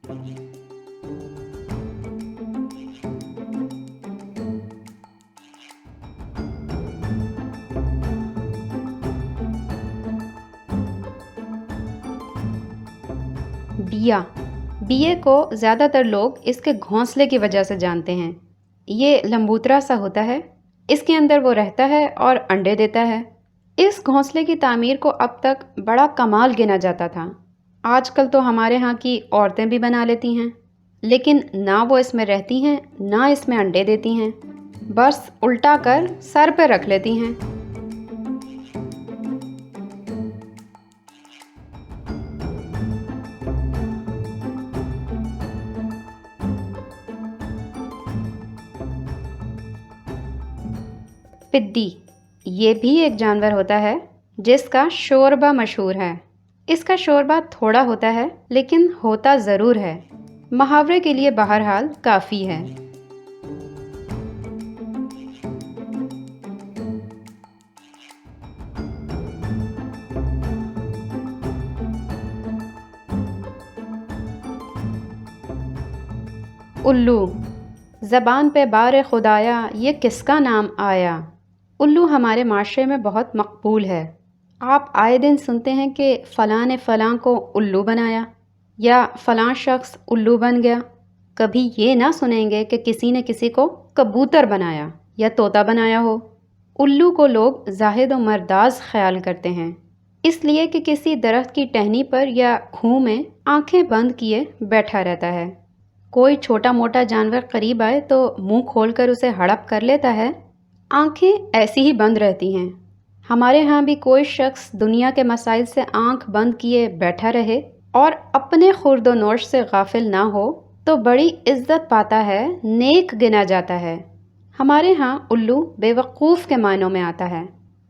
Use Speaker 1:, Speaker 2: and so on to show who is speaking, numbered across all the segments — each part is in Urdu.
Speaker 1: دیا دیے کو زیادہ تر لوگ اس کے گھونسلے کی وجہ سے جانتے ہیں۔ یہ لمبوترا سا ہوتا ہے، اس کے اندر وہ رہتا ہے اور انڈے دیتا ہے۔ اس گھونسلے کی تعمیر کو اب تک بڑا کمال گنا جاتا تھا۔ آج کل تو ہمارے ہاں کی عورتیں بھی بنا لیتی ہیں، لیکن نہ وہ اس میں رہتی ہیں نہ اس میں انڈے دیتی ہیں، بس الٹا کر سر پہ رکھ لیتی ہیں۔ پدی یہ بھی ایک جانور ہوتا ہے جس کا شوربہ مشہور ہے۔ اس کا شوربہ تھوڑا ہوتا ہے لیکن ہوتا ضرور ہے، محاورے کے لیے بہرحال کافی ہے۔ الو زبان پہ بار خدایا یہ کس کا نام آیا۔ الو ہمارے معاشرے میں بہت مقبول ہے۔ آپ آئے دن سنتے ہیں کہ فلاں نے فلاں کو الو بنایا یا فلاں شخص الو بن گیا۔ کبھی یہ نہ سنیں گے کہ کسی نے کسی کو کبوتر بنایا یا طوطا بنایا ہو۔ الو کو لوگ زاہد و مرداز خیال کرتے ہیں، اس لیے کہ کسی درخت کی ٹہنی پر یا کھوہ میں آنکھیں بند کیے بیٹھا رہتا ہے۔ کوئی چھوٹا موٹا جانور قریب آئے تو منہ کھول کر اسے ہڑپ کر لیتا ہے، آنکھیں ایسی ہی بند رہتی ہیں۔ ہمارے ہاں بھی کوئی شخص دنیا کے مسائل سے آنکھ بند کیے بیٹھا رہے اور اپنے خورد و نوش سے غافل نہ ہو تو بڑی عزت پاتا ہے، نیک گنا جاتا ہے۔ ہمارے ہاں الو بے وقوف کے معنوں میں آتا ہے،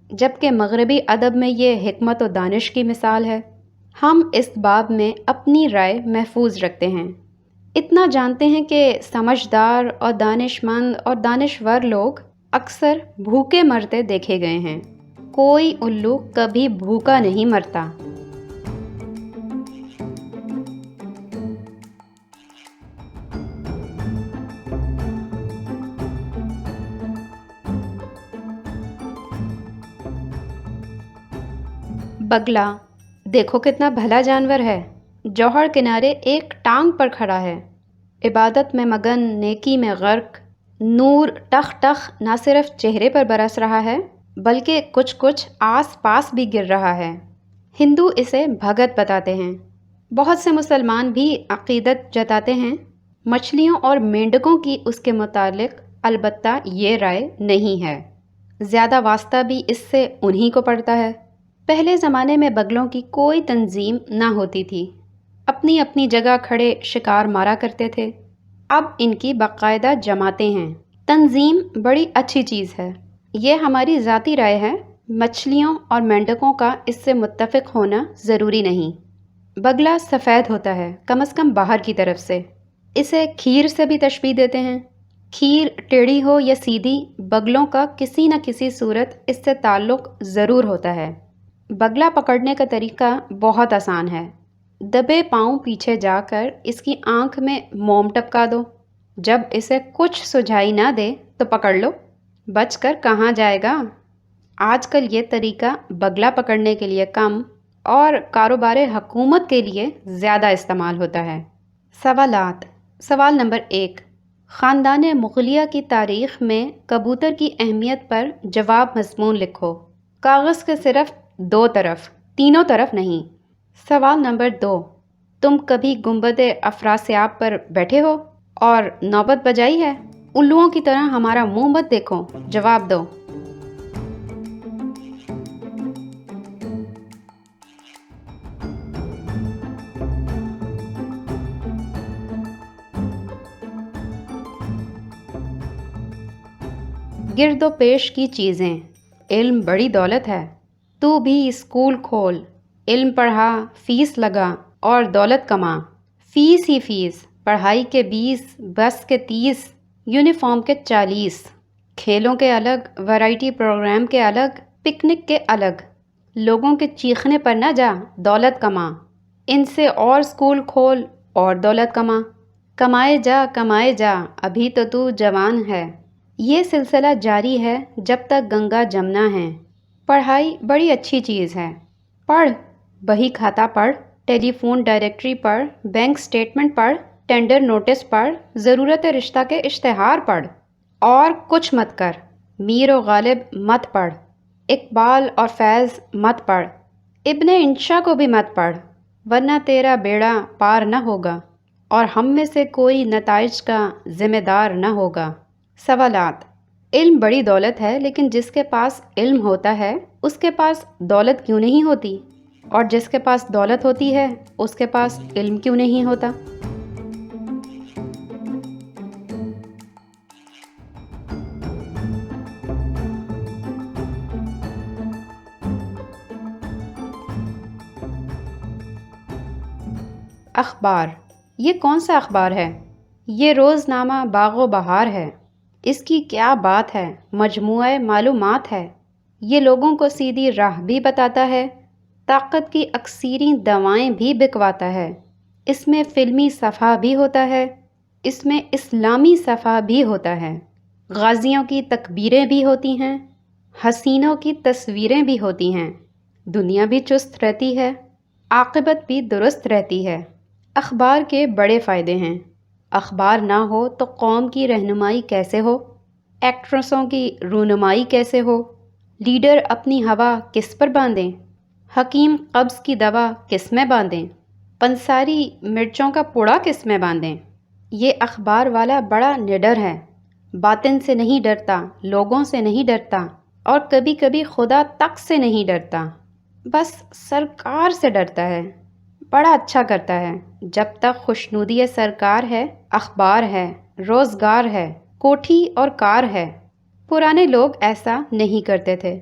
Speaker 1: جبکہ مغربی ادب میں یہ حکمت و دانش کی مثال ہے۔ ہم اس باب میں اپنی رائے محفوظ رکھتے ہیں، اتنا جانتے ہیں کہ سمجھدار اور دانش مند اور دانشور لوگ اکثر بھوکے مرتے دیکھے گئے ہیں، کوئی الو کبھی بھوکا نہیں مرتا۔ بگلا دیکھو کتنا بھلا جانور ہے، جوہر کنارے ایک ٹانگ پر کھڑا ہے، عبادت میں مگن، نیکی میں غرق، نور ٹخ ٹخ نہ صرف چہرے پر برس رہا ہے بلکہ کچھ کچھ آس پاس بھی گر رہا ہے۔ ہندو اسے بھگت بتاتے ہیں، بہت سے مسلمان بھی عقیدت جتاتے ہیں۔ مچھلیوں اور مینڈکوں کی اس کے متعلق البتہ یہ رائے نہیں ہے، زیادہ واسطہ بھی اس سے انہی کو پڑتا ہے۔ پہلے زمانے میں بگلوں کی کوئی تنظیم نہ ہوتی تھی، اپنی اپنی جگہ کھڑے شکار مارا کرتے تھے۔ اب ان کی باقاعدہ جماعتیں ہیں۔ تنظیم بڑی اچھی چیز ہے، یہ ہماری ذاتی رائے ہے، مچھلیوں اور مینڈکوں کا اس سے متفق ہونا ضروری نہیں۔ بگلا سفید ہوتا ہے، کم از کم باہر کی طرف سے۔ اسے کھیر سے بھی تشبیہ دیتے ہیں۔ کھیر ٹیڑھی ہو یا سیدھی، بگلوں کا کسی نہ کسی صورت اس سے تعلق ضرور ہوتا ہے۔ بگلا پکڑنے کا طریقہ بہت آسان ہے، دبے پاؤں پیچھے جا کر اس کی آنکھ میں موم ٹپکا دو، جب اسے کچھ سجھائی نہ دے تو پکڑ لو، بچ کر کہاں جائے گا۔ آج کل یہ طریقہ بگلا پکڑنے کے لیے کم اور کاروبار حکومت کے لیے زیادہ استعمال ہوتا ہے۔ سوالات۔ سوال نمبر 1، خاندان مغلیہ کی تاریخ میں کبوتر کی اہمیت پر جواب مضمون لکھو۔ کاغذ کے صرف 2 طرف، تینوں طرف نہیں۔ سوال نمبر 2، تم کبھی گنبد افراسیاب پر بیٹھے ہو اور نوبت بجائی ہے؟ الوؤں کی طرح ہمارا منہ مت دیکھو، جواب دو۔ گرد و پیش کی چیزیں، علم بڑی دولت ہے، تو بھی اسکول کھول، علم پڑھا، فیس لگا اور دولت کما، فیس ہی فیس، پڑھائی کے 20، بس کے 30، یونیفارم کے 40، کھیلوں کے الگ، ورائٹی پروگرام کے الگ، پکنک کے الگ، لوگوں کے چیخنے پر نہ جا، دولت کما، ان سے اور اسکول کھول، اور دولت کما، کمائے جا ابھی تو جوان ہے۔ یہ سلسلہ جاری ہے جب تک گنگا جمنا ہے۔ پڑھائی بڑی اچھی چیز ہے، پڑھ، بہی کھاتا پڑھ، ٹیلی فون ڈائریکٹری پڑھ، بینک سٹیٹمنٹ پڑھ، ٹینڈر نوٹس پڑھ، ضرورت رشتہ کے اشتہار پڑھ، اور کچھ مت کر۔ میر و غالب مت پڑھ، اقبال اور فیض مت پڑھ، ابن انشا کو بھی مت پڑھ، ورنہ تیرا بیڑا پار نہ ہوگا اور ہم میں سے کوئی نتائج کا ذمہ دار نہ ہوگا۔ سوالات: علم بڑی دولت ہے، لیکن جس کے پاس علم ہوتا ہے اس کے پاس دولت کیوں نہیں ہوتی؟ اور جس کے پاس دولت ہوتی ہے اس کے پاس علم کیوں نہیں ہوتا؟ اخبار، یہ کون سا اخبار ہے؟ یہ روزنامہ باغ و بہار ہے۔ اس کی کیا بات ہے، مجموعہ معلومات ہے۔ یہ لوگوں کو سیدھی راہ بھی بتاتا ہے، طاقت کی اکثیری دوائیں بھی بکواتا ہے۔ اس میں فلمی صفحہ بھی ہوتا ہے، اس میں اسلامی صفحہ بھی ہوتا ہے، غازیوں کی تکبیریں بھی ہوتی ہیں، حسینوں کی تصویریں بھی ہوتی ہیں، دنیا بھی چست رہتی ہے، عاقبت بھی درست رہتی ہے۔ اخبار کے بڑے فائدے ہیں۔ اخبار نہ ہو تو قوم کی رہنمائی کیسے ہو؟ ایکٹریسوں کی رونمائی کیسے ہو؟ لیڈر اپنی ہوا کس پر باندھیں؟ حکیم قبض کی دوا کس میں باندھیں؟ پنساری مرچوں کا پوڑا کس میں باندھیں؟ یہ اخبار والا بڑا نڈر ہے، باطن سے نہیں ڈرتا، لوگوں سے نہیں ڈرتا، اور کبھی کبھی خدا تک سے نہیں ڈرتا، بس سرکار سے ڈرتا ہے۔ بڑا اچھا کرتا ہے، جب تک خوشنودی سرکار ہے، اخبار ہے، روزگار ہے، کوٹھی اور کار ہے۔ پرانے لوگ ایسا نہیں کرتے تھے،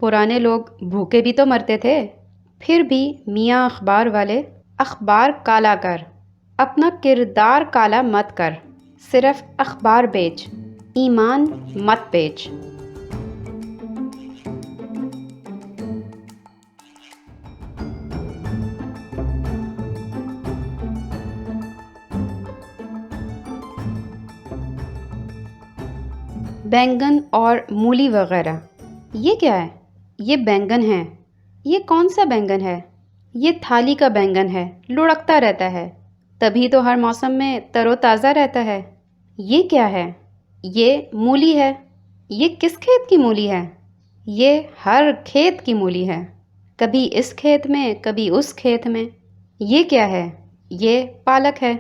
Speaker 1: پرانے لوگ بھوکے بھی تو مرتے تھے۔ پھر بھی میاں اخبار والے، اخبار کالا کر، اپنا کردار کالا مت کر، صرف اخبار بیچ، ایمان مت بیچ۔ بینگن اور مولی وغیرہ، یہ کیا ہے؟ یہ بینگن ہے۔ یہ کون سا بینگن ہے؟ یہ تھالی کا بینگن ہے، لڑکتا رہتا ہے، تبھی تو ہر موسم میں تر و تازہ رہتا ہے۔ یہ کیا ہے؟ یہ مولی ہے۔ یہ کس کھیت کی مولی ہے؟ یہ ہر کھیت کی مولی ہے، کبھی اس کھیت میں کبھی اس کھیت میں۔ یہ کیا ہے؟ یہ پالک ہے۔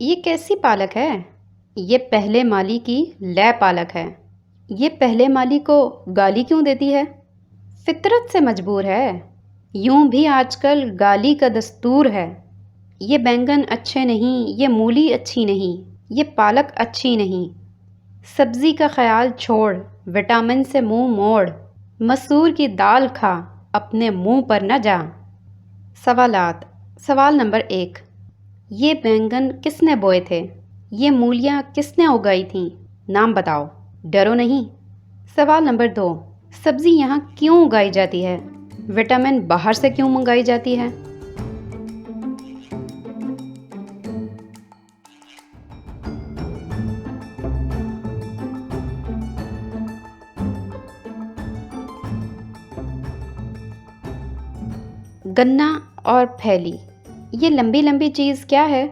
Speaker 1: یہ کیسی پالک ہے؟ یہ پہلے مالی کی لے پالک ہے۔ یہ پہلے مالی کو گالی کیوں دیتی ہے؟ فطرت سے مجبور ہے۔ یوں بھی آج کل گالی کا دستور ہے۔ یہ بینگن اچھے نہیں، یہ مولی اچھی نہیں، یہ پالک اچھی نہیں۔ سبزی کا خیال چھوڑ، وٹامن سے منہ موڑ، مسور کی دال کھا، اپنے منہ پر نہ جا۔ سوالات: سوال نمبر 1، یہ بینگن کس نے بوئے تھے؟ یہ مولیاں کس نے اگائی تھیں؟ نام بتاؤ، ڈرو نہیں۔ سوال نمبر 2، سبزی یہاں کیوں اگائی جاتی ہے؟ وٹامن باہر سے کیوں منگائی جاتی ہے؟ گنا اور پھیلی، یہ لمبی لمبی چیز کیا ہے؟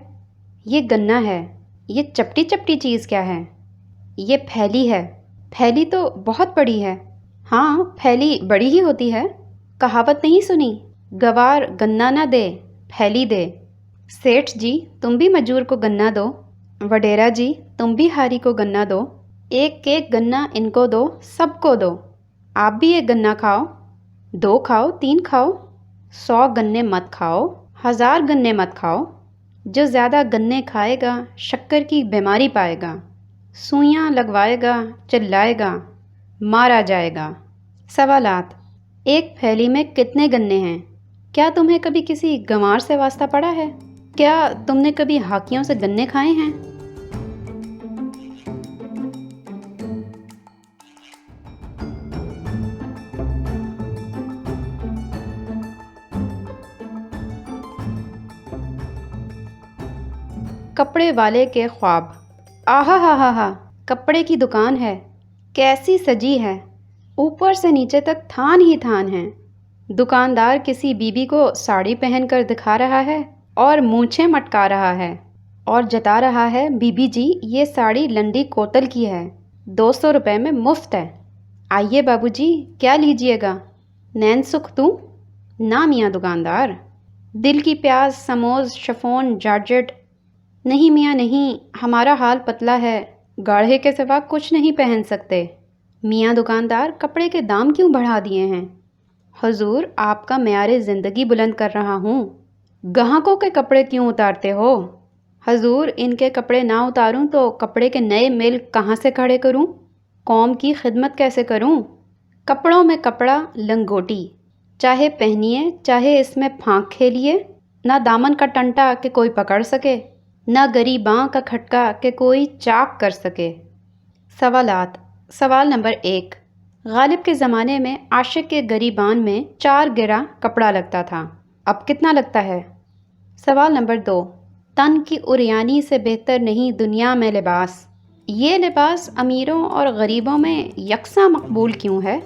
Speaker 1: یہ گنا ہے۔ یہ چپٹی چپٹی چیز کیا ہے؟ یہ پھیلی ہے۔ پھیلی تو بہت بڑی ہے۔ ہاں، پھیلی بڑی ہی ہوتی ہے۔ کہاوت نہیں سنی؟ گوار گنا نہ دے، پھیلی دے۔ سیٹھ جی تم بھی مجور کو گنا دو، وڈیرا جی تم بھی ہاری کو گنا دو، ایک ایک گنا ان کو دو، سب کو دو۔ آپ بھی ایک گنا کھاؤ، 2 کھاؤ، 3 کھاؤ، 100 گنے مت کھاؤ، 1000 گنے مت کھاؤ۔ جو زیادہ گنے کھائے گا شکر کی بیماری پائے گا، سوئیاں لگوائے گا، چلائے گا، مارا جائے گا۔ سوالات: ایک پھیلی میں کتنے گنے ہیں؟ کیا تمہیں کبھی کسی گنوار سے واسطہ پڑا ہے؟ کیا تم نے کبھی ہاکیوں سے گنے کھائے ہیں؟ کپڑے والے کے خواب۔ آہا ہا ہا ہا، کپڑے کی دکان ہے، کیسی سجی ہے، اوپر سے نیچے تک تھان ہی تھان ہیں۔ دکاندار کسی بیوی کو ساڑی پہن کر دکھا رہا ہے اور مونچھیں مٹکا رہا ہے اور جتا رہا ہے، بی بی جی یہ ساڑی لنڈی کوتل کی ہے، 200 روپے میں مفت ہے، آئیے بابو جی کیا لیجئے گا، نین سکھ دوں؟ نا میاں دکاندار، دل کی پیاس سموز شفون جارجٹ۔ نہیں میاں نہیں، ہمارا حال پتلا ہے، گاڑھے کے سوا کچھ نہیں پہن سکتے۔ میاں دکاندار کپڑے کے دام کیوں بڑھا دیے ہیں؟ حضور آپ کا معیار زندگی بلند کر رہا ہوں، گاہکوں کے کپڑے کیوں اتارتے ہو؟ حضور ان کے کپڑے نہ اتاروں تو کپڑے کے نئے مل کہاں سے کھڑے کروں؟ قوم کی خدمت کیسے کروں؟ کپڑوں میں کپڑا لنگوٹی، چاہے پہنیے چاہے اس میں پھانک کھیلیے، نہ دامن کا ٹنٹا کہ کوئی پکڑ سکے، نہ گریباں کا کھٹکا کہ کوئی چاک کر سکے۔ سوالات۔ سوال نمبر 1، غالب کے زمانے میں عاشق کے گریبان میں 4 گرہ کپڑا لگتا تھا، اب کتنا لگتا ہے؟ سوال نمبر 2، تن کی عریانی سے بہتر نہیں دنیا میں لباس، یہ لباس امیروں اور غریبوں میں یکساں مقبول کیوں ہے؟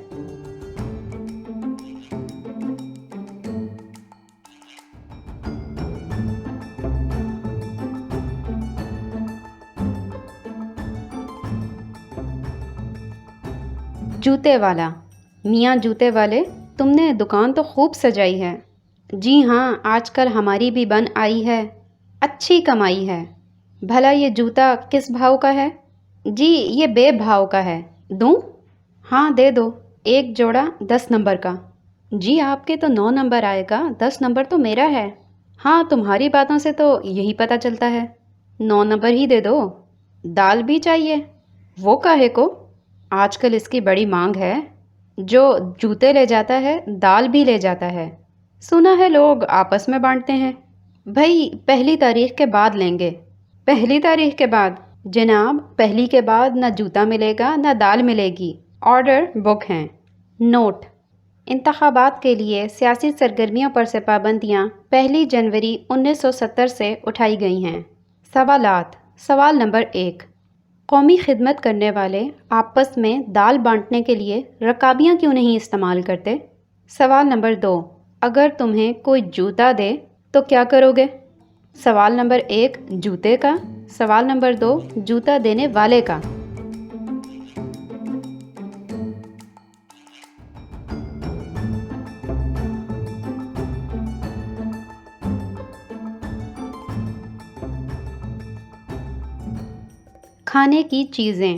Speaker 1: جوتے والا۔ میاں جوتے والے، تم نے دکان تو خوب سجائی ہے۔ جی ہاں، آج کل ہماری بھی بن آئی ہے، اچھی کمائی ہے۔ بھلا یہ جوتا کس بھاؤ کا ہے؟ جی یہ بے بھاؤ کا ہے، دوں؟ ہاں دے دو، ایک جوڑا 10 نمبر کا۔ جی آپ کے تو 9 نمبر آئے گا، 10 نمبر تو میرا ہے۔ ہاں تمہاری باتوں سے تو یہی پتہ چلتا ہے، 9 نمبر ہی دے دو۔ دال بھی چاہیے؟ وہ کاہے کو؟ آج کل اس کی بڑی مانگ ہے، جو جوتے لے جاتا ہے دال بھی لے جاتا ہے، سنا ہے لوگ آپس میں بانٹتے ہیں۔ بھائی 1 تاریخ کے بعد لیں گے۔ 1 تاریخ کے بعد؟ جناب 1 کے بعد نہ جوتا ملے گا نہ دال ملے گی، آرڈر بک ہیں۔ نوٹ: انتخابات کے لیے سیاسی سرگرمیوں پر سے پابندیاں 1 جنوری 1970 سے اٹھائی گئی ہیں۔ سوالات۔ سوال نمبر 1، قومی خدمت کرنے والے آپس میں دال بانٹنے کے لیے رکابیاں کیوں نہیں استعمال کرتے؟ سوال نمبر 2، اگر تمہیں کوئی جوتا دے تو کیا کرو گے؟ سوال نمبر 1 جوتے کا، سوال نمبر 2 جوتا دینے والے کا۔ کھانے کی چیزیں۔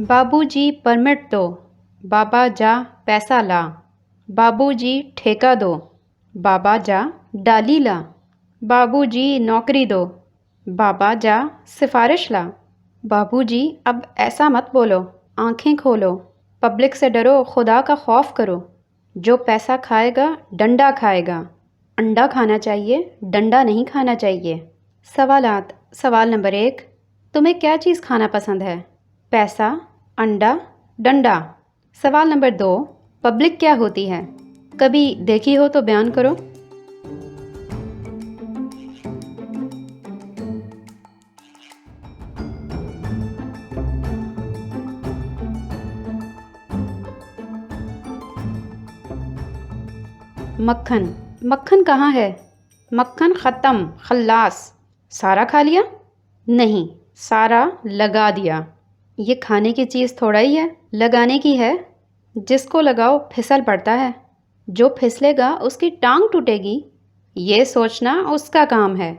Speaker 1: بابو جی پرمٹ دو، بابا جا پیسہ لا، بابو جی ٹھیکہ دو، بابا جا ڈالی لا، بابو جی نوکری دو، بابا جا سفارش لا۔ بابو جی اب ایسا مت بولو، آنکھیں کھولو، پبلک سے ڈرو، خدا کا خوف کرو، جو پیسہ کھائے گا ڈنڈا کھائے گا، انڈا کھانا چاہیے ڈنڈا نہیں کھانا چاہیے۔ سوالات۔ سوال نمبر 1، تمہیں کیا چیز کھانا پسند ہے؟ پیسہ، انڈا، ڈنڈا۔ سوال نمبر 2، پبلک کیا ہوتی ہے؟ کبھی دیکھی ہو تو بیان کرو۔ مکھن۔ مکھن کہاں ہے؟ مکھن ختم، خلاص۔ سارا کھا لیا؟ نہیں، سارا لگا دیا۔ یہ کھانے کی چیز تھوڑا ہی ہے، لگانے کی ہے، جس کو لگاؤ پھسل پڑتا ہے، جو پھسلے گا اس کی ٹانگ ٹوٹے گی، یہ سوچنا اس کا کام ہے،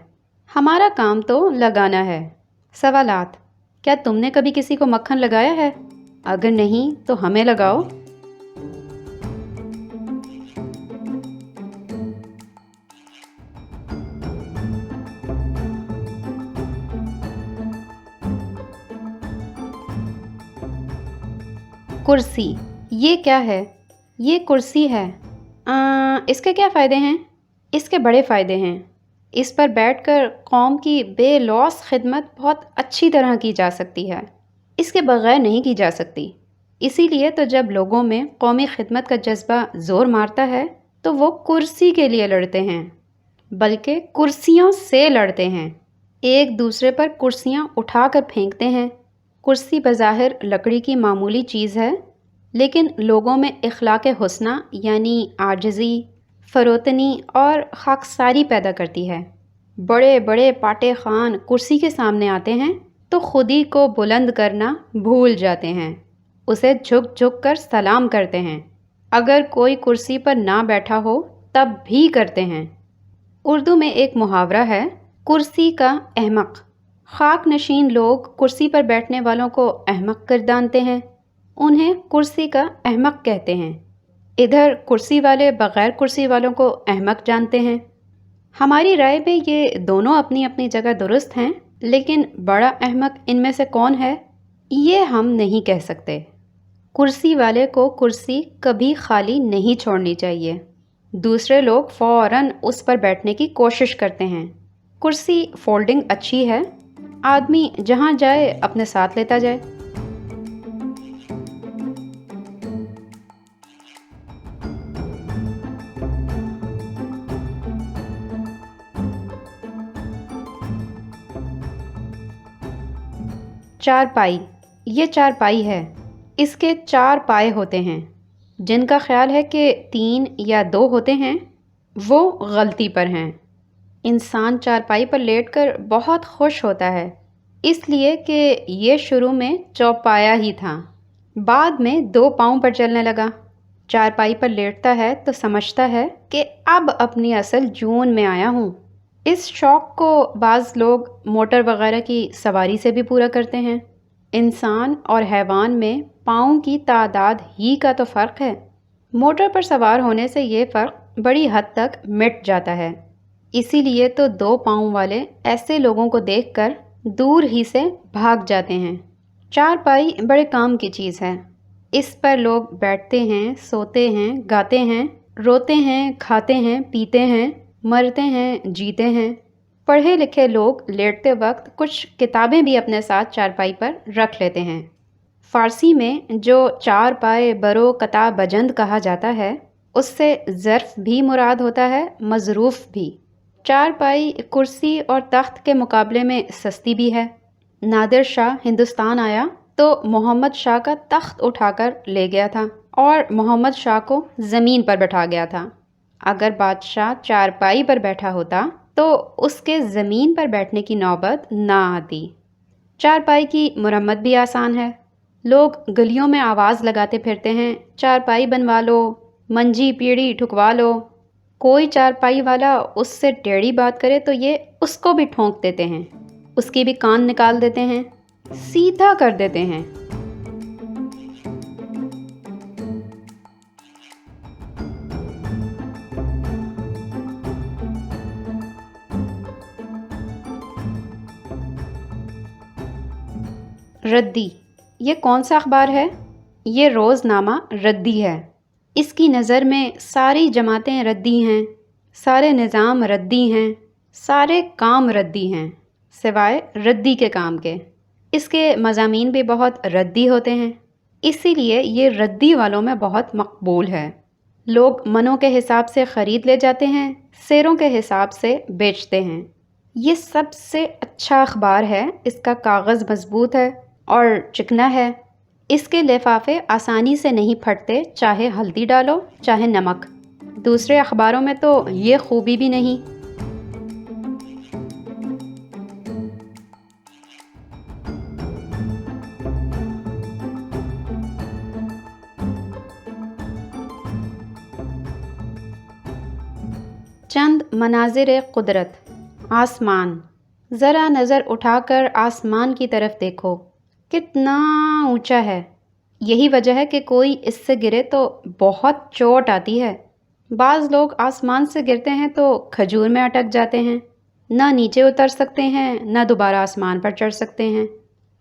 Speaker 1: ہمارا کام تو لگانا ہے۔ سوالات۔ کیا تم نے کبھی کسی کو مکھن لگایا ہے؟ اگر نہیں تو ہمیں لگاؤ۔ کرسی۔ یہ کیا ہے؟ یہ کرسی ہے۔ اس کے کیا فائدے ہیں؟ اس کے بڑے فائدے ہیں، اس پر بیٹھ کر قوم کی بے لوث خدمت بہت اچھی طرح کی جا سکتی ہے، اس کے بغیر نہیں کی جا سکتی۔ اسی لیے تو جب لوگوں میں قومی خدمت کا جذبہ زور مارتا ہے تو وہ کرسی کے لیے لڑتے ہیں، بلکہ کرسیوں سے لڑتے ہیں۔ ایک دوسرے پر کرسیاں اٹھا کر پھینکتے ہیں۔ کرسی بظاہر لکڑی کی معمولی چیز ہے، لیکن لوگوں میں اخلاق حسنہ یعنی عاجزی، فروتنی اور خاکساری پیدا کرتی ہے۔ بڑے بڑے پاٹے خان کرسی کے سامنے آتے ہیں تو خودی کو بلند کرنا بھول جاتے ہیں، اسے جھک جھک کر سلام کرتے ہیں، اگر کوئی کرسی پر نہ بیٹھا ہو تب بھی کرتے ہیں۔ اردو میں ایک محاورہ ہے، کرسی کا احمق۔ خاک نشین لوگ کرسی پر بیٹھنے والوں کو احمق گردانتے ہیں، انہیں کرسی کا احمق کہتے ہیں۔ ادھر کرسی والے بغیر کرسی والوں کو احمق جانتے ہیں۔ ہماری رائے میں یہ دونوں اپنی اپنی جگہ درست ہیں، لیکن بڑا احمق ان میں سے کون ہے، یہ ہم نہیں کہہ سکتے۔ کرسی والے کو کرسی کبھی خالی نہیں چھوڑنی چاہیے، دوسرے لوگ فوراً اس پر بیٹھنے کی کوشش کرتے ہیں۔ کرسی فولڈنگ اچھی ہے، آدمی جہاں جائے اپنے ساتھ لیتا جائے۔ چارپائی، یہ چارپائی ہے، اس کے 4 پائے ہوتے ہیں۔ جن کا خیال ہے کہ 3 یا 2 ہوتے ہیں وہ غلطی پر ہیں۔ انسان چارپائی پر لیٹ کر بہت خوش ہوتا ہے، اس لیے کہ یہ شروع میں چوپایا ہی تھا، بعد میں 2 پاؤں پر چلنے لگا۔ چارپائی پر لیٹتا ہے تو سمجھتا ہے کہ اب اپنی اصل جون میں آیا ہوں۔ اس شوق کو بعض لوگ موٹر وغیرہ کی سواری سے بھی پورا کرتے ہیں۔ انسان اور حیوان میں پاؤں کی تعداد ہی کا تو فرق ہے، موٹر پر سوار ہونے سے یہ فرق بڑی حد تک مٹ جاتا ہے۔ اسی لیے تو 2 پاؤں والے ایسے لوگوں کو دیکھ کر دور ہی سے بھاگ جاتے ہیں۔ چارپائی بڑے کام کی چیز ہے، اس پر لوگ بیٹھتے ہیں، سوتے ہیں، گاتے ہیں، روتے ہیں، کھاتے ہیں، پیتے ہیں، مرتے ہیں، جیتے ہیں۔ پڑھے لکھے لوگ لیٹتے وقت کچھ کتابیں بھی اپنے ساتھ چارپائی پر رکھ لیتے ہیں۔ فارسی میں جو 4 پائے برو قطع بجند کہا جاتا ہے، اس سے ظرف بھی مراد ہوتا ہے، مظروف بھی۔ چارپائی کرسی اور تخت کے مقابلے میں سستی بھی ہے۔ نادر شاہ ہندوستان آیا تو محمد شاہ کا تخت اٹھا کر لے گیا تھا اور محمد شاہ کو زمین پر بٹھا گیا تھا۔ اگر بادشاہ چارپائی پر بیٹھا ہوتا تو اس کے زمین پر بیٹھنے کی نوبت نہ آتی۔ چارپائی کی مرمت بھی آسان ہے، لوگ گلیوں میں آواز لگاتے پھرتے ہیں، چارپائی بنوا لو، منجی پیڑھی ٹھکوا لو۔ کوئی چارپائی والا اس سے ٹیڑھی بات کرے تو یہ اس کو بھی ٹھونک دیتے ہیں، اس کی بھی کان نکال دیتے ہیں، سیدھا کر دیتے ہیں۔ ردی، یہ کون سا اخبار ہے؟ یہ روز نامہ ردی ہے۔ اس کی نظر میں ساری جماعتیں ردی ہیں، سارے نظام ردی ہیں، سارے کام ردی ہیں، سوائے ردی کے کام کے۔ اس کے مضامین بھی بہت ردی ہوتے ہیں، اسی لیے یہ ردی والوں میں بہت مقبول ہے۔ لوگ منوں کے حساب سے خرید لے جاتے ہیں، سیروں کے حساب سے بیچتے ہیں۔ یہ سب سے اچھا اخبار ہے، اس کا کاغذ مضبوط ہے اور چکنا ہے، اس کے لفافے آسانی سے نہیں پھٹتے، چاہے ہلدی ڈالو چاہے نمک۔ دوسرے اخباروں میں تو یہ خوبی بھی نہیں۔ چند مناظر قدرت۔ آسمان، ذرا نظر اٹھا کر آسمان کی طرف دیکھو، کتنا اونچا ہے۔ یہی وجہ ہے کہ کوئی اس سے گرے تو بہت چوٹ آتی ہے۔ بعض لوگ آسمان سے گرتے ہیں تو کھجور میں اٹک جاتے ہیں، نہ نیچے اتر سکتے ہیں نہ دوبارہ آسمان پر چڑھ سکتے ہیں،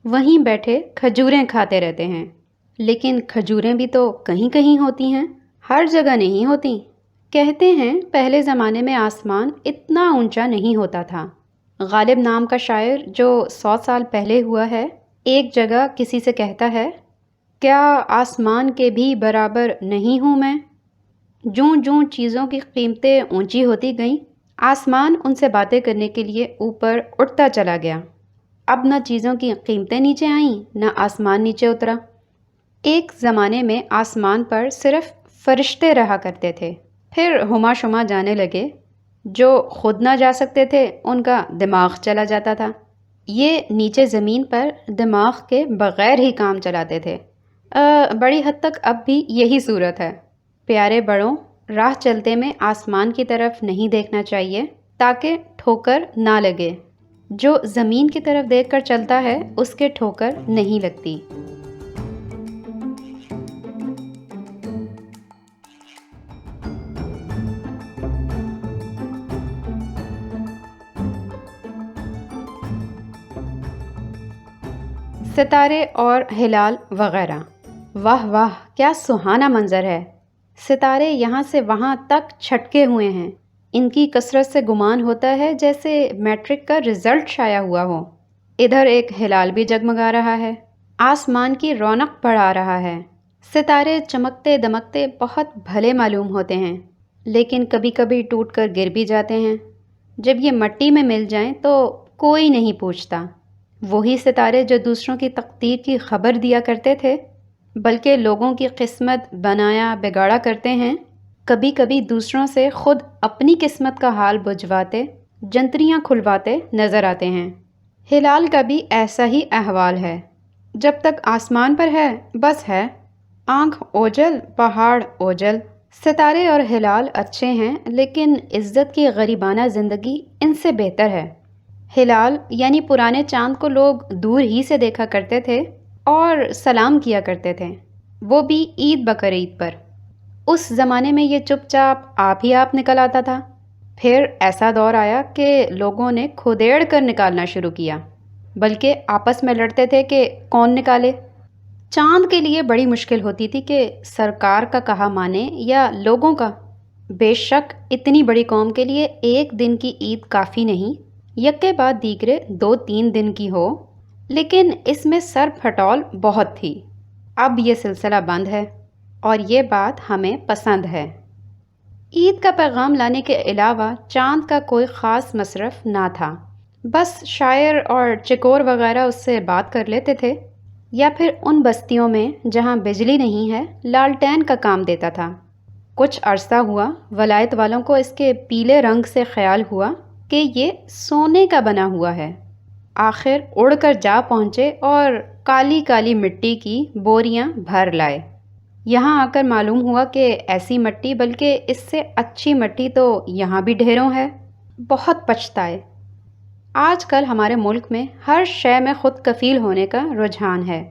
Speaker 1: وہیں بیٹھے کھجوریں کھاتے رہتے ہیں۔ لیکن کھجوریں بھی تو کہیں کہیں ہوتی ہیں، ہر جگہ نہیں ہوتی۔ کہتے ہیں پہلے زمانے میں آسمان اتنا اونچا نہیں ہوتا تھا۔ غالب نام کا شاعر جو 100 سال پہلے ہوا ہے، ایک جگہ کسی سے کہتا ہے، کیا آسمان کے بھی برابر نہیں ہوں میں؟ جوں جوں چیزوں کی قیمتیں اونچی ہوتی گئیں، آسمان ان سے باتیں کرنے کے لیے اوپر اٹھتا چلا گیا۔ اب نہ چیزوں کی قیمتیں نیچے آئیں نہ آسمان نیچے اترا۔ ایک زمانے میں آسمان پر صرف فرشتے رہا کرتے تھے، پھر ہما شما جانے لگے۔ جو خود نہ جا سکتے تھے ان کا دماغ چلا جاتا تھا۔ یہ نیچے زمین پر دماغ کے بغیر ہی کام چلاتے تھے۔ بڑی حد تک اب بھی یہی صورت ہے۔ پیارے بڑوں، راہ چلتے میں آسمان کی طرف نہیں دیکھنا چاہیے تاکہ ٹھوکر نہ لگے۔ جو زمین کی طرف دیکھ کر چلتا ہے اس کے ٹھوکر نہیں لگتی۔ ستارے اور ہلال وغیرہ، واہ واہ کیا سہانا منظر ہے۔ ستارے یہاں سے وہاں تک چھٹکے ہوئے ہیں۔ ان کی کثرت سے گمان ہوتا ہے جیسے میٹرک کا رزلٹ شائع ہوا ہو۔ ادھر ایک ہلال بھی جگمگا رہا ہے، آسمان کی رونق بڑھا رہا ہے۔ ستارے چمکتے دمکتے بہت بھلے معلوم ہوتے ہیں، لیکن کبھی کبھی ٹوٹ کر گر بھی جاتے ہیں۔ جب یہ مٹی میں مل جائیں تو کوئی نہیں پوچھتا۔ وہی ستارے جو دوسروں کی تقدیر کی خبر دیا کرتے تھے، بلکہ لوگوں کی قسمت بنایا بگاڑا کرتے ہیں، کبھی کبھی دوسروں سے خود اپنی قسمت کا حال بجھواتے، جنتریاں کھلواتے نظر آتے ہیں۔ ہلال کا بھی ایسا ہی احوال ہے۔ جب تک آسمان پر ہے بس ہے، آنکھ اوجل پہاڑ اوجل۔ ستارے اور ہلال اچھے ہیں، لیکن عزت کی غریبانہ زندگی ان سے بہتر ہے۔ ہلال یعنی پرانے چاند کو لوگ دور ہی سے دیکھا کرتے تھے اور سلام کیا کرتے تھے، وہ بھی عید بقرعید پر۔ اس زمانے میں یہ چپ چاپ آپ ہی آپ نکل آتا تھا۔ پھر ایسا دور آیا کہ لوگوں نے کھودیڑ کر نکالنا شروع کیا، بلکہ آپس میں لڑتے تھے کہ کون نکالے۔ چاند کے لیے بڑی مشکل ہوتی تھی کہ سرکار کا کہا مانے یا لوگوں کا۔ بے شک اتنی بڑی قوم کے لیے ایک دن کی عید کافی نہیں، یکے بعد دیگرے 2-3 دن کی ہو، لیکن اس میں سر پھٹول بہت تھی۔ اب یہ سلسلہ بند ہے اور یہ بات ہمیں پسند ہے۔ عید کا پیغام لانے کے علاوہ چاند کا کوئی خاص مصرف نہ تھا، بس شاعر اور چکور وغیرہ اس سے بات کر لیتے تھے، یا پھر ان بستیوں میں جہاں بجلی نہیں ہے لالٹین کا کام دیتا تھا۔ کچھ عرصہ ہوا ولایت والوں کو اس کے پیلے رنگ سے خیال ہوا کہ یہ سونے کا بنا ہوا ہے۔ آخر اڑ کر جا پہنچے اور کالی کالی مٹی کی بوریاں بھر لائے۔ یہاں آ کر معلوم ہوا کہ ایسی مٹی بلکہ اس سے اچھی مٹی تو یہاں بھی ڈھیروں ہے۔ بہت پچھتائے۔ آج کل ہمارے ملک میں ہر شے میں خود کفیل ہونے کا رجحان ہے۔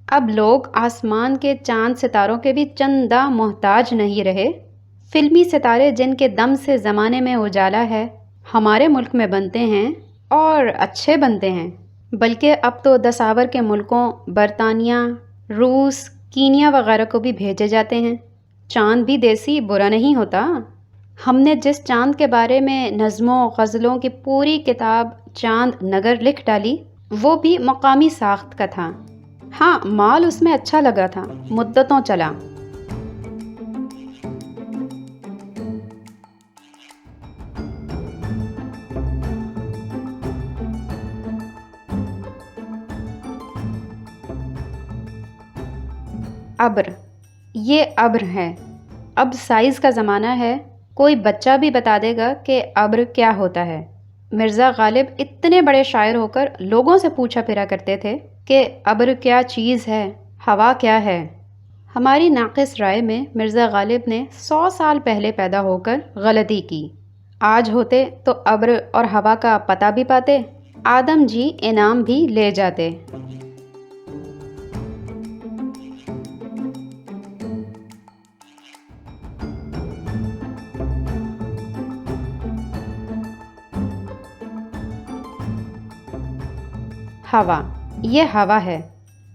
Speaker 1: اب لوگ آسمان کے چاند ستاروں کے بھی چنداں محتاج نہیں رہے۔ فلمی ستارے جن کے دم سے زمانے میں اجالا ہے، ہمارے ملک میں بنتے ہیں اور اچھے بنتے ہیں، بلکہ اب تو دساور کے ملکوں برطانیہ، روس، کینیا وغیرہ کو بھی بھیجے جاتے ہیں۔ چاند بھی دیسی برا نہیں ہوتا۔ ہم نے جس چاند کے بارے میں نظموں غزلوں کی پوری کتاب چاند نگر لکھ ڈالی، وہ بھی مقامی ساخت کا تھا۔ ہاں، مال اس میں اچھا لگا تھا، مدتوں چلا۔ ابر، یہ ابر ہے۔ اب سائز کا زمانہ ہے، کوئی بچہ بھی بتا دے گا کہ ابر کیا ہوتا ہے۔ مرزا غالب اتنے بڑے شاعر ہو کر لوگوں سے پوچھا پھرا کرتے تھے کہ ابر کیا چیز ہے، ہوا کیا ہے۔ ہماری ناقص رائے میں مرزا غالب نے 100 سال پہلے پیدا ہو کر غلطی کی۔ آج ہوتے تو ابر اور ہوا کا پتہ بھی پاتے، آدم جی انعام بھی لے جاتے۔ ہوا، یہ ہوا ہے۔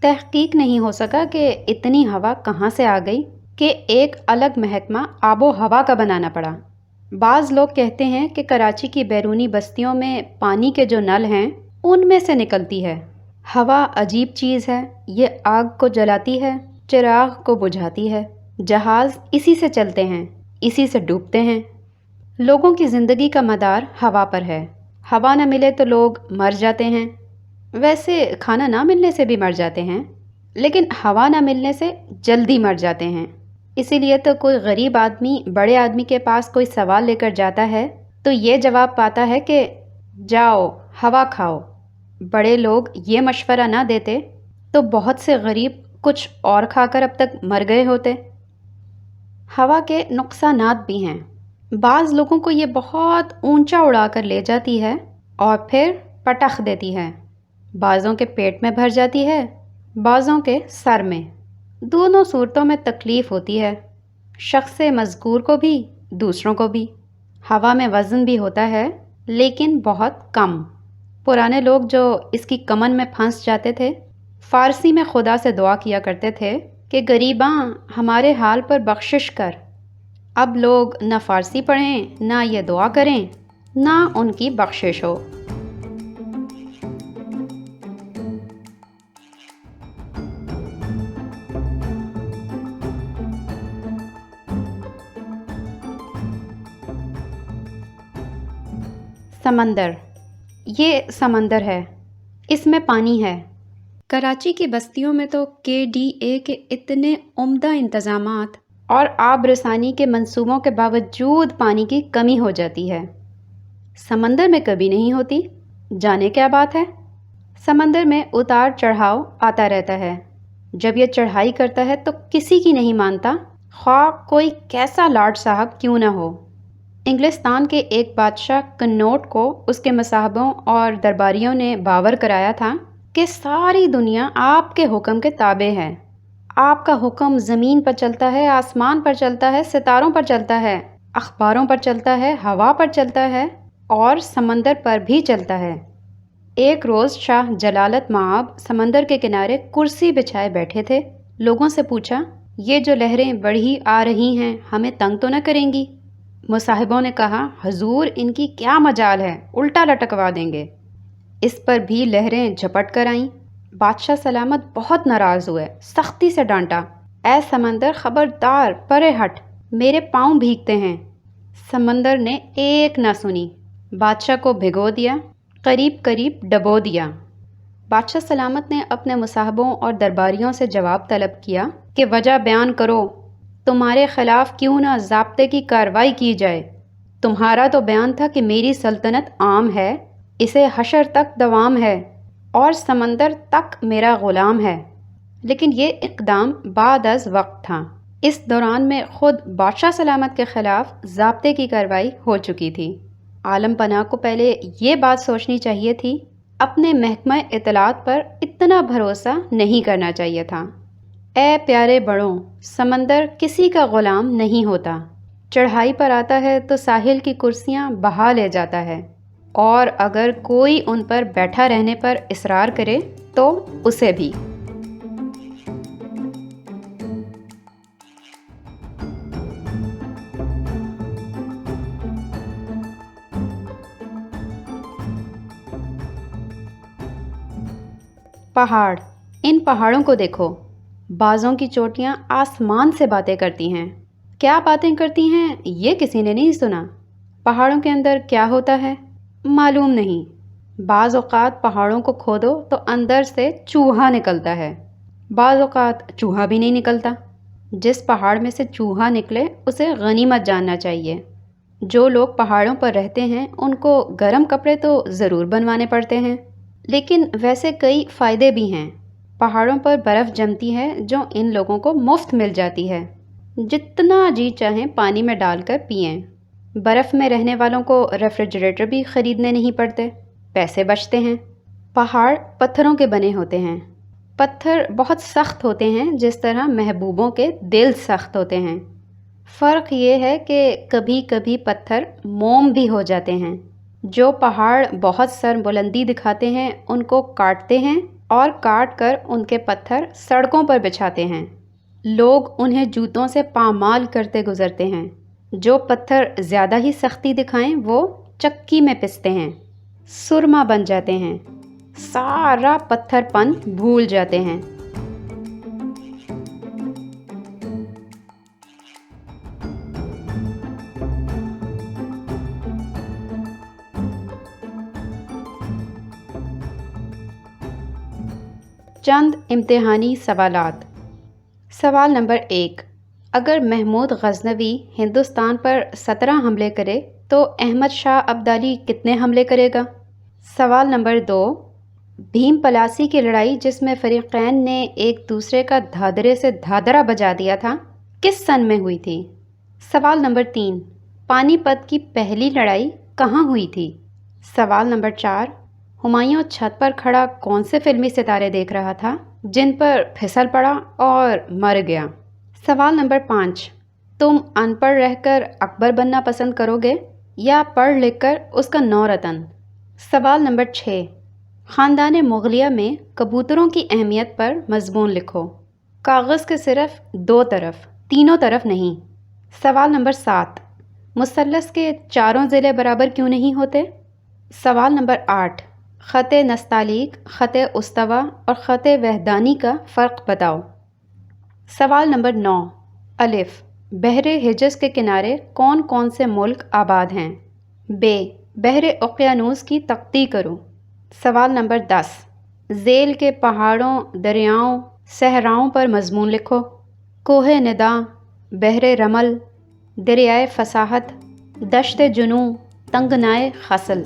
Speaker 1: تحقیق نہیں ہو سکا کہ اتنی ہوا کہاں سے آ گئی کہ ایک الگ محکمہ آب و ہوا کا بنانا پڑا۔ بعض لوگ کہتے ہیں کہ کراچی کی بیرونی بستیوں میں پانی کے جو نل ہیں ان میں سے نکلتی ہے۔ ہوا عجیب چیز ہے، یہ آگ کو جلاتی ہے، چراغ کو بجھاتی ہے، جہاز اسی سے چلتے ہیں، اسی سے ڈوبتے ہیں۔ لوگوں کی زندگی کا مدار ہوا پر ہے۔ ہوا نہ ملے تو لوگ مر جاتے ہیں، ویسے کھانا نہ ملنے سے بھی مر جاتے ہیں، لیکن ہوا نہ ملنے سے جلدی مر جاتے ہیں۔ اسی لیے تو کوئی غریب آدمی بڑے آدمی کے پاس کوئی سوال لے کر جاتا ہے تو یہ جواب پاتا ہے کہ جاؤ ہوا کھاؤ۔ بڑے لوگ یہ مشورہ نہ دیتے تو بہت سے غریب کچھ اور کھا کر اب تک مر گئے ہوتے۔ ہوا کے نقصانات بھی ہیں۔ بعض لوگوں کو یہ بہت اونچا اڑا کر لے جاتی ہے اور پھر پٹخ دیتی ہے۔ بعضوں کے پیٹ میں بھر جاتی ہے، بعضوں کے سر میں۔ دونوں صورتوں میں تکلیف ہوتی ہے، شخص مذکور کو بھی دوسروں کو بھی۔ ہوا میں وزن بھی ہوتا ہے لیکن بہت کم۔ پرانے لوگ جو اس کی کمن میں پھنس جاتے تھے فارسی میں خدا سے دعا کیا کرتے تھے کہ غریباں ہمارے حال پر بخشش کر۔ اب لوگ نہ فارسی پڑھیں، نہ یہ دعا کریں، نہ ان کی بخشش ہو۔ سمندر، یہ سمندر ہے، اس میں پانی ہے۔ کراچی کی بستیوں میں تو KDA کے اتنے عمدہ انتظامات اور آب رسانی کے منصوبوں کے باوجود پانی کی کمی ہو جاتی ہے۔ سمندر میں کبھی نہیں ہوتی، جانے کیا بات ہے؟ سمندر میں اتار چڑھاؤ آتا رہتا ہے۔ جب یہ چڑھائی کرتا ہے تو کسی کی نہیں مانتا، خواہ کوئی کیسا لاٹ صاحب کیوں نہ ہو۔ انگلستان کے ایک بادشاہ کنوٹ کو اس کے مصاحبوں اور درباریوں نے باور کرایا تھا کہ ساری دنیا آپ کے حکم کے تابع ہے۔ آپ کا حکم زمین پر چلتا ہے، آسمان پر چلتا ہے، ستاروں پر چلتا ہے، اخباروں پر چلتا ہے، ہوا پر چلتا ہے اور سمندر پر بھی چلتا ہے۔ ایک روز شاہ جلالت مآب سمندر کے کنارے کرسی بچھائے بیٹھے تھے۔ لوگوں سے پوچھا، یہ جو لہریں بڑھی آ رہی ہیں ہمیں تنگ تو نہ کریں گی؟ مصاحبوں نے کہا، حضور ان کی کیا مجال ہے، الٹا لٹکوا دیں گے۔ اس پر بھی لہریں جھپٹ کر آئیں۔ بادشاہ سلامت بہت ناراض ہوئے، سختی سے ڈانٹا، اے سمندر خبردار، پرے ہٹ، میرے پاؤں بھیگتے ہیں۔ سمندر نے ایک نہ سنی، بادشاہ کو بھگو دیا، قریب قریب ڈبو دیا۔ بادشاہ سلامت نے اپنے مصاحبوں اور درباریوں سے جواب طلب کیا کہ وجہ بیان کرو، تمہارے خلاف کیوں نہ ضابطے کی کارروائی کی جائے۔ تمہارا تو بیان تھا کہ میری سلطنت عام ہے، اسے حشر تک دوام ہے اور سمندر تک میرا غلام ہے، لیکن یہ اقدام بعد از وقت تھا۔ اس دوران میں خود بادشاہ سلامت کے خلاف ضابطے کی کارروائی ہو چکی تھی۔ عالم پناہ کو پہلے یہ بات سوچنی چاہیے تھی، اپنے محکمہ اطلاعات پر اتنا بھروسہ نہیں کرنا چاہیے تھا۔ اے پیارے بڑوں، سمندر کسی کا غلام نہیں ہوتا۔ چڑھائی پر آتا ہے تو ساحل کی کرسیاں بہا لے جاتا ہے، اور اگر کوئی ان پر بیٹھا رہنے پر اصرار کرے تو اسے بھی۔ پہاڑ، ان پہاڑوں کو دیکھو، بعضوں کی چوٹیاں آسمان سے باتیں کرتی ہیں۔ کیا باتیں کرتی ہیں یہ کسی نے نہیں سنا۔ پہاڑوں کے اندر کیا ہوتا ہے معلوم نہیں۔ بعض اوقات پہاڑوں کو کھودو تو اندر سے چوہا نکلتا ہے، بعض اوقات چوہا بھی نہیں نکلتا۔ جس پہاڑ میں سے چوہا نکلے اسے غنیمت جاننا چاہیے۔ جو لوگ پہاڑوں پر رہتے ہیں ان کو گرم کپڑے تو ضرور بنوانے پڑتے ہیں، لیکن ویسے کئی فائدے بھی ہیں۔ پہاڑوں پر برف جمتی ہے جو ان لوگوں کو مفت مل جاتی ہے، جتنا جی چاہیں پانی میں ڈال کر پئیں۔ برف میں رہنے والوں کو ریفریجریٹر بھی خریدنے نہیں پڑتے، پیسے بچتے ہیں۔ پہاڑ پتھروں کے بنے ہوتے ہیں۔ پتھر بہت سخت ہوتے ہیں جس طرح محبوبوں کے دل سخت ہوتے ہیں۔ فرق یہ ہے کہ کبھی کبھی پتھر موم بھی ہو جاتے ہیں۔ جو پہاڑ بہت سر بلندی دکھاتے ہیں ان کو کاٹتے ہیں اور کاٹ کر ان کے پتھر سڑکوں پر بچھاتے ہیں۔ لوگ انہیں جوتوں سے پامال کرتے گزرتے ہیں۔ جو پتھر زیادہ ہی سختی دکھائیں وہ چکی میں پستے ہیں، سرما بن جاتے ہیں، سارا پتھر پن بھول جاتے ہیں۔ چند امتحانی سوالات۔ سوال نمبر 1، اگر محمود غزنوی ہندوستان پر 17 حملے کرے تو احمد شاہ ابدالی کتنے حملے کرے گا؟ سوال نمبر 2، بھیم پلاسی کی لڑائی جس میں فریقین نے ایک دوسرے کا دھادرے سے دھادرہ بجا دیا تھا کس سن میں ہوئی تھی؟ سوال نمبر 3، پانی پت کی پہلی لڑائی کہاں ہوئی تھی؟ سوال نمبر 4، ہمایوں چھت پر کھڑا کون سے فلمی ستارے دیکھ رہا تھا جن پر پھسل پڑا اور مر گیا؟ سوال نمبر 5، تم ان پڑھ رہ کر اکبر بننا پسند کرو گے یا پڑھ لکھ کر اس کا نو رتن؟ سوال نمبر 6، خاندان مغلیہ میں کبوتروں کی اہمیت پر مضمون لکھو۔ کاغذ کے صرف 2 طرف، تینوں طرف نہیں۔ سوال نمبر 7، مثلث کے چاروں ضلع برابر کیوں نہیں ہوتے؟ سوال نمبر 8، خط نستعلیق، خط استوا اور خط وحدانی کا فرق بتاؤ۔ سوال نمبر 9، الف، بحر حجاز کے کنارے کون کون سے ملک آباد ہیں؟ ب، بحر اوقیانوس کی تختی کرو۔ سوال نمبر 10، ذیل کے پہاڑوں، دریاؤں، صحراؤں پر مضمون لکھو۔ کوہ ندا، بحر رمل، دریائے فصاحت، دشت جنوں، تنگنائے خصل۔